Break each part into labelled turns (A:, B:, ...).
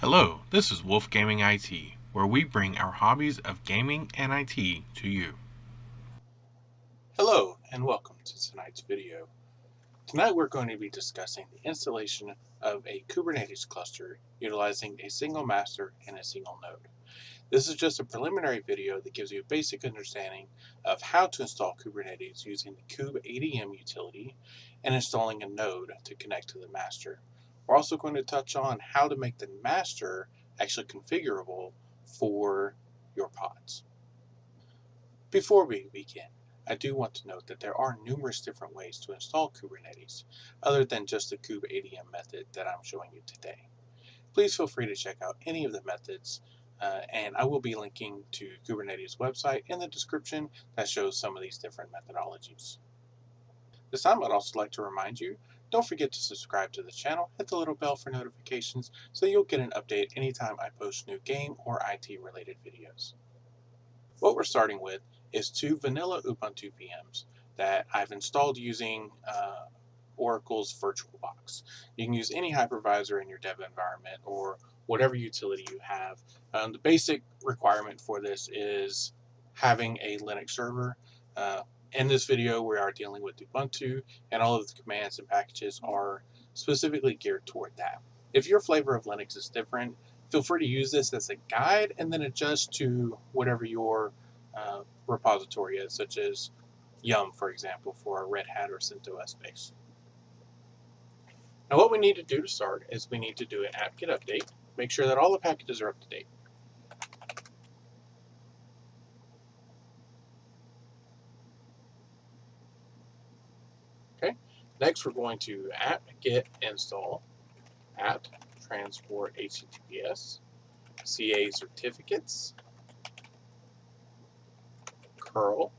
A: Hello, this is Wolf Gaming IT, where we bring our hobbies of gaming and IT to you.
B: Hello and welcome to tonight's video. Tonight we're going to be discussing the installation of a Kubernetes cluster utilizing a single master and a single node. This is just a preliminary video that gives you a basic understanding of how to install Kubernetes using the kubeadm utility and installing a node to connect to the master. We're also going to touch on how to make the master actually configurable for your pods. Before we begin, I do want to note that there are numerous different ways to install Kubernetes, other than just the kubeadm method that I'm showing you today. Please feel free to check out any of the methods, and I will be linking to Kubernetes website in the description that shows some of these different methodologies. This time I'd also like to remind you, don't forget to subscribe to the channel, hit the little bell for notifications so you'll get an update anytime I post new game or IT related videos. What we're starting with is two vanilla Ubuntu VMs that I've installed using Oracle's VirtualBox. You can use any hypervisor in your dev environment or whatever utility you have. The basic requirement for this is having a Linux server. In this video, we are dealing with Ubuntu, and all of the commands and packages are specifically geared toward that. If your flavor of Linux is different, feel free to use this as a guide and then adjust to whatever your repository is, such as Yum, for example, for a Red Hat or CentOS base. Now what we need to do to start is we need to do an apt-get update, make sure that all the packages are up to date. Okay. Next we're going to apt-get install apt transport HTTPS, CA certificates, curl,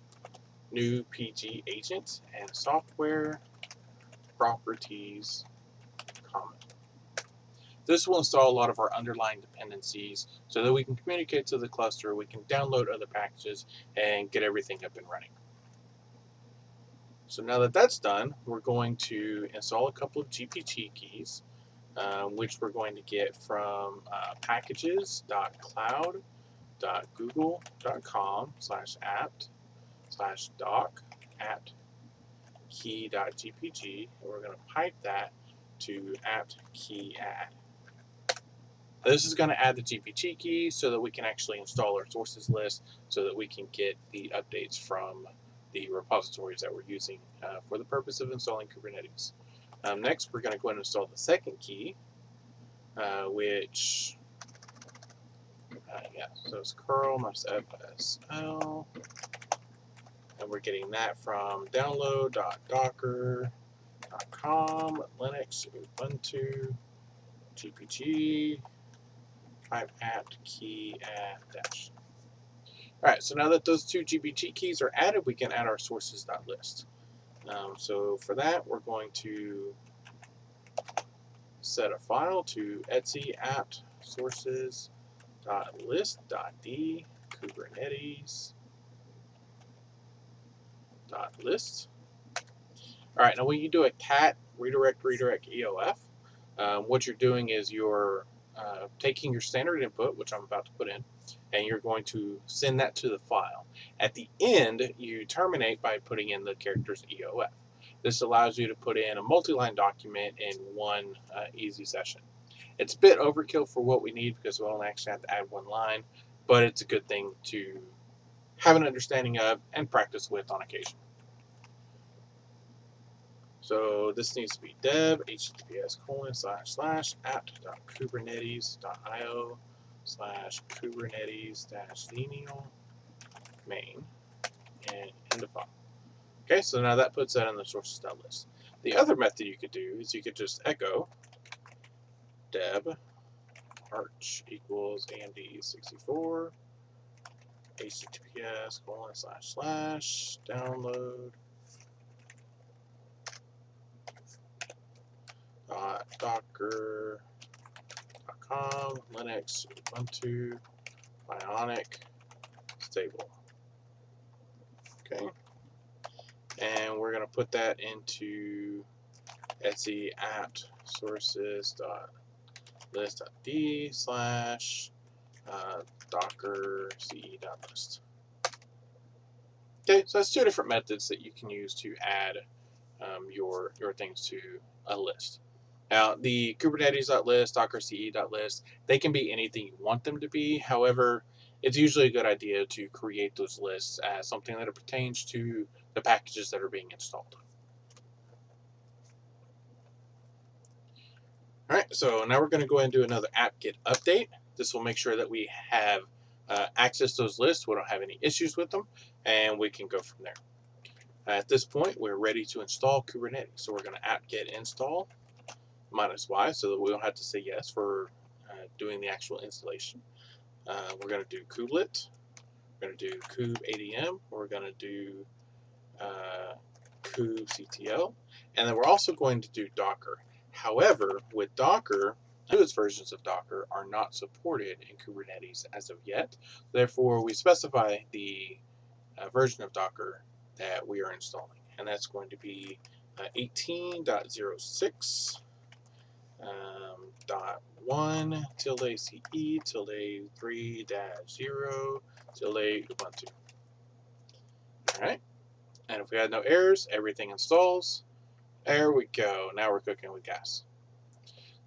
B: new PG agent, and software properties common. This will install a lot of our underlying dependencies so that we can communicate to the cluster, we can download other packages, and get everything up and running. So now that that's done, we're going to install a couple of GPT keys, which we're going to get from packages.cloud.google.com/apt/doc apt key.gpg, and we're going to pipe that to apt key add. This is going to add the GPT key so that we can actually install our sources list so that we can get the updates from the repositories that we're using for the purpose of installing Kubernetes. Next, we're going to go ahead and install the second key, which, so it's curl -fsl, and we're getting that from download.docker.com, Linux, Ubuntu, GPG, pipe apt key add dash. Alright, so now that those two GPT keys are added, we can add our sources.list. So for that, we're going to set a file to etc apt sources.list.d kubernetes.list. Alright, now when you do a cat redirect EOF, what you're doing is you're taking your standard input, which I'm about to put in, and you're going to send that to the file. At the end, you terminate by putting in the characters EOF. This allows you to put in a multi-line document in one easy session. It's a bit overkill for what we need because we'll only actually have to add one line, but it's a good thing to have an understanding of and practice with on occasion. So this needs to be dev https://apt.kubernetes.io/kubernetes-lineal main and end of file. Okay, so now that puts that in the sources.list. The other method you could do is you could just echo deb arch equals amd64 https://download docker.com Linux Ubuntu Bionic stable. Okay, and we're going to put that into etc apt sources list.d slash docker ce.list. Okay, so that's two different methods that you can use to add your things to a list. Now, the Kubernetes.list, Docker CE.list, they can be anything you want them to be. However, it's usually a good idea to create those lists as something that pertains to the packages that are being installed. All right, so now we're going to go ahead and do another apt-get update. This will make sure that we have access to those lists. We don't have any issues with them, and we can go from there. At this point, we're ready to install Kubernetes. So we're going to apt-get install -y so that we don't have to say yes for doing the actual installation. We're going to do kubelet. We're going to do kubeadm. We're going to do kubectl. And then we're also going to do Docker. However, with Docker, newest versions of Docker are not supported in Kubernetes as of yet. Therefore, we specify the version of Docker that we are installing. And that's going to be 18.06 .1 tilde CE tilde 3-0 tilde Ubuntu. All right. And if we had no errors, everything installs. There we go. Now we're cooking with gas.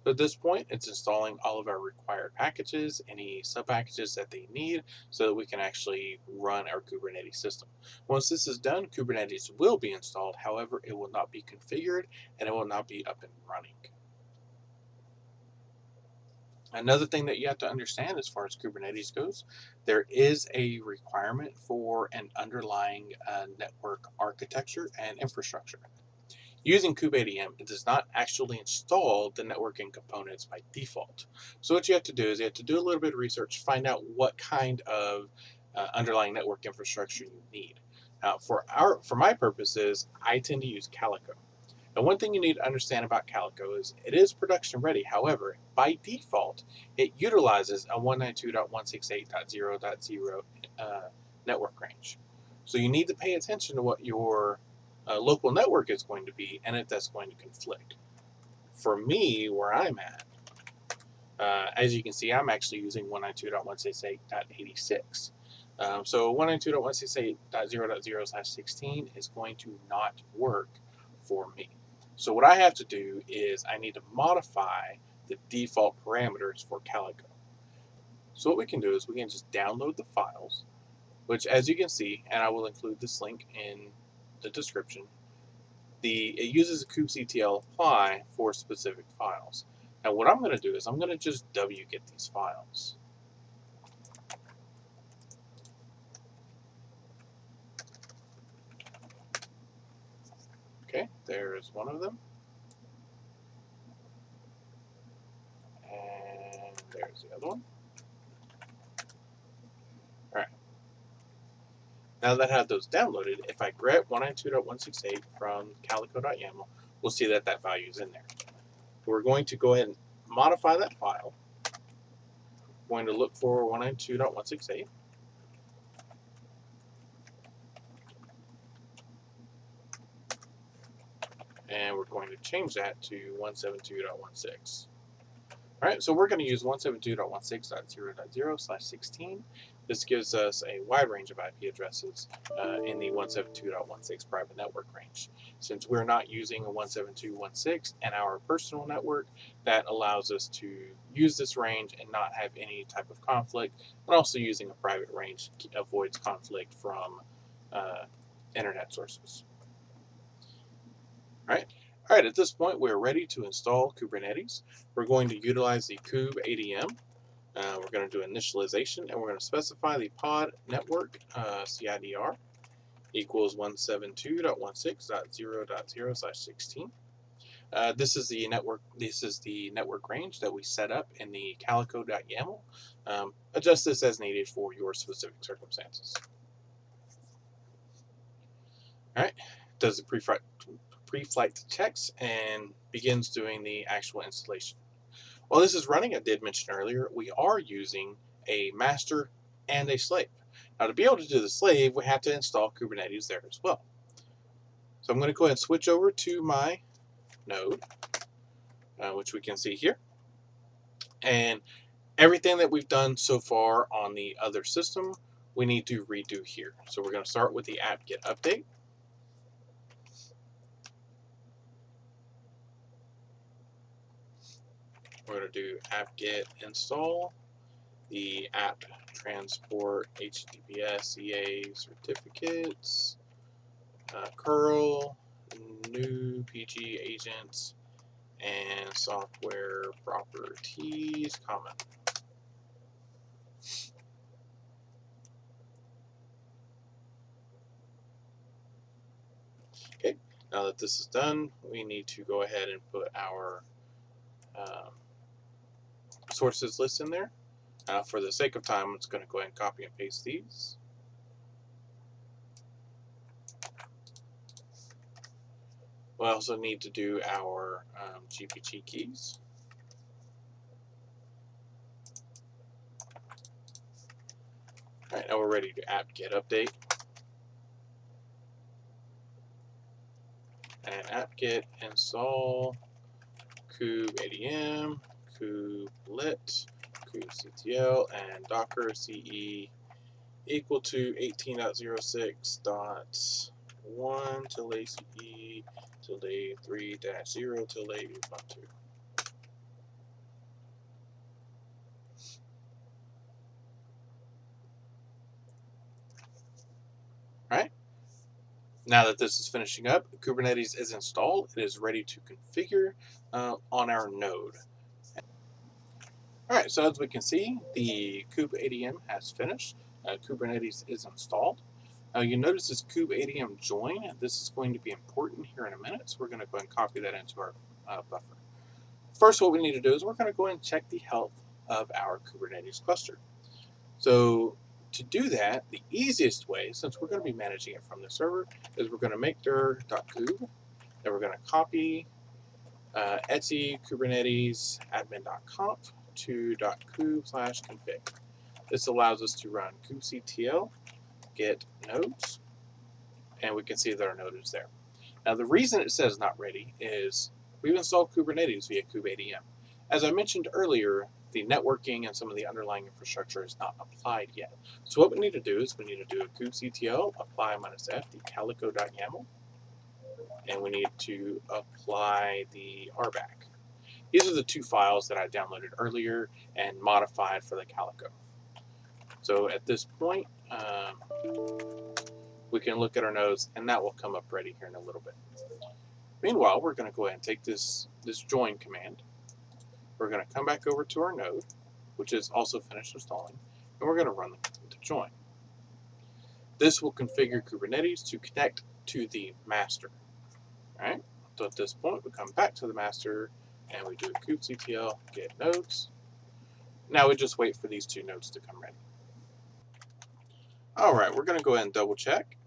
B: So at this point, it's installing all of our required packages, any sub-packages that they need, so that we can actually run our Kubernetes system. Once this is done, Kubernetes will be installed. However, it will not be configured, and it will not be up and running. Another thing that you have to understand as far as Kubernetes goes, there is a requirement for an underlying network architecture and infrastructure. Using kubeadm, it does not actually install the networking components by default. So what you have to do is you have to do a little bit of research, find out what kind of underlying network infrastructure you need. Now, for my purposes, I tend to use Calico. Now, one thing you need to understand about Calico is it is production ready. However, by default, it utilizes a 192.168.0.0 network range. So you need to pay attention to what your local network is going to be and if that's going to conflict. For me, where I'm at, as you can see, I'm actually using 192.168.86. So 192.168.0.0/16 is going to not work for me. So what I have to do is I need to modify the default parameters for Calico. So what we can do is we can just download the files, which as you can see, and I will include this link in the description, it uses a kubectl apply for specific files. Now what I'm going to do is I'm going to just wget these files. Okay, there's one of them. And there's the other one. Alright. Now that I have those downloaded, if I grep 192.168 from calico.yaml, we'll see that that value is in there. We're going to go ahead and modify that file. We're going to look for 192.168. And we're going to change that to 172.16. All right, so we're going to use 172.16.0.0/16. This gives us a wide range of IP addresses in the 172.16 private network range. Since we're not using a 172.1.6 in our personal network, that allows us to use this range and not have any type of conflict. And also using a private range avoids conflict from internet sources. All right, at this point, we're ready to install Kubernetes. We're going to utilize the kubeadm. We're going to do initialization, and we're going to specify the pod network CIDR equals 172.16.0.0/16. This is the network. This is the network range that we set up in the calico.yaml. Adjust this as needed for your specific circumstances. All right, does the pre-flight checks and begins doing the actual installation. While this is running, I did mention earlier, we are using a master and a slave. Now to be able to do the slave, we have to install Kubernetes there as well. So I'm going to go ahead and switch over to my node, which we can see here. And everything that we've done so far on the other system, we need to redo here. So we're going to start with the apt-get update. We're going to do apt-get install the app transport HTTPS EA certificates, curl, new PG agents, and software properties common. Okay, now that this is done, we need to go ahead and put our sources list in there. For the sake of time, I'm just going to go ahead and copy and paste these. We also need to do our GPG keys. All right, now we're ready to apt-get update. And apt-get install kubeadm, kubelit, kubectl, and docker ce equal to 18.06.1 tilde ace tilde 3-0 tilde ubuntu. Alright, now that this is finishing up, Kubernetes is installed. It is ready to configure on our node. Alright, so as we can see, the kubeadm has finished. Kubernetes is installed. You notice this kubeadm join. This is going to be important here in a minute, so we're going to go and copy that into our buffer. First, what we need to do is we're going to go and check the health of our Kubernetes cluster. So to do that, the easiest way, since we're going to be managing it from the server, is we're going to make dir.kube, then we're going to copy etc kubernetes admin.conf to .kube/config. This allows us to run kubectl get nodes, and we can see that our node is there. Now the reason it says not ready is we've installed Kubernetes via kubeadm. As I mentioned earlier, the networking and some of the underlying infrastructure is not applied yet. So what we need to do is we need to do a kubectl apply -f the calico.yaml, and we need to apply the RBAC. These are the two files that I downloaded earlier and modified for the Calico. So at this point, we can look at our nodes, and that will come up ready here in a little bit. Meanwhile, we're going to go ahead and take this join command. We're going to come back over to our node, which is also finished installing, and we're going to run the join. This will configure Kubernetes to connect to the master. All right. So at this point, we come back to the master, and we do a kubectl get nodes. Now we just wait for these two nodes to come ready. All right, we're going to go ahead and double check.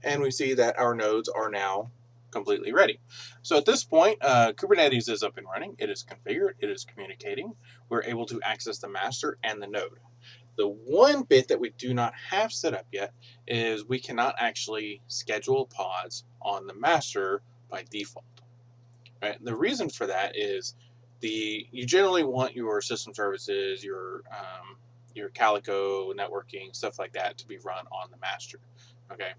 B: And we see that our nodes are now completely ready. So at this point, Kubernetes is up and running. It is configured. It is communicating. We're able to access the master and the node. The one bit that we do not have set up yet is we cannot actually schedule pods on the master by default. Right? The reason for that is you generally want your system services, your Calico networking, stuff like that to be run on the master. Okay.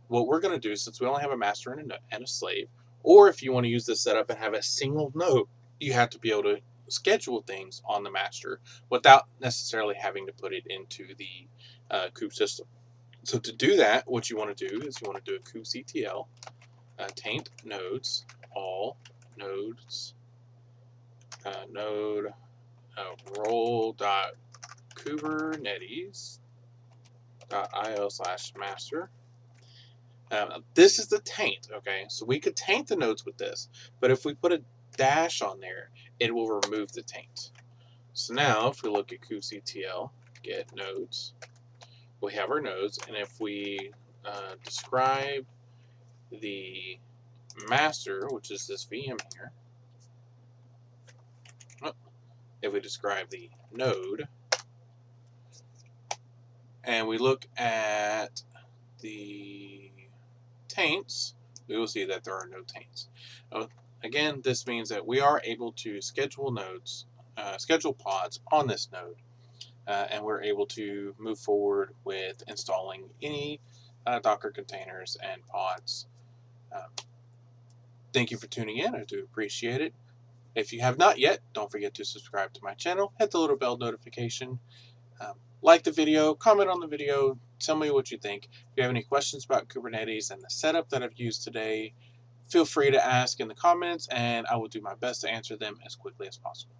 B: What we're going to do, since we only have a master and a slave, or if you want to use this setup and have a single node, you have to be able to schedule things on the master without necessarily having to put it into the kube system. So to do that, what you want to do is you want to do a kubectl taint nodes all nodes node role.kubernetes.io/master. This is the taint, okay? So we could taint the nodes with this, but if we put a dash on there, it will remove the taint. So now, if we look at kubectl get nodes, we have our nodes, and if we describe the master, which is this VM here, if we describe the node, and we look at the taints, we will see that there are no taints. Again, this means that we are able to schedule nodes, schedule pods on this node, and we're able to move forward with installing any Docker containers and pods. Thank you for tuning in. I do appreciate it. If you have not yet, don't forget to subscribe to my channel, hit the little bell notification, like the video, comment on the video, tell me what you think. If you have any questions about Kubernetes and the setup that I've used today, feel free to ask in the comments, and I will do my best to answer them as quickly as possible.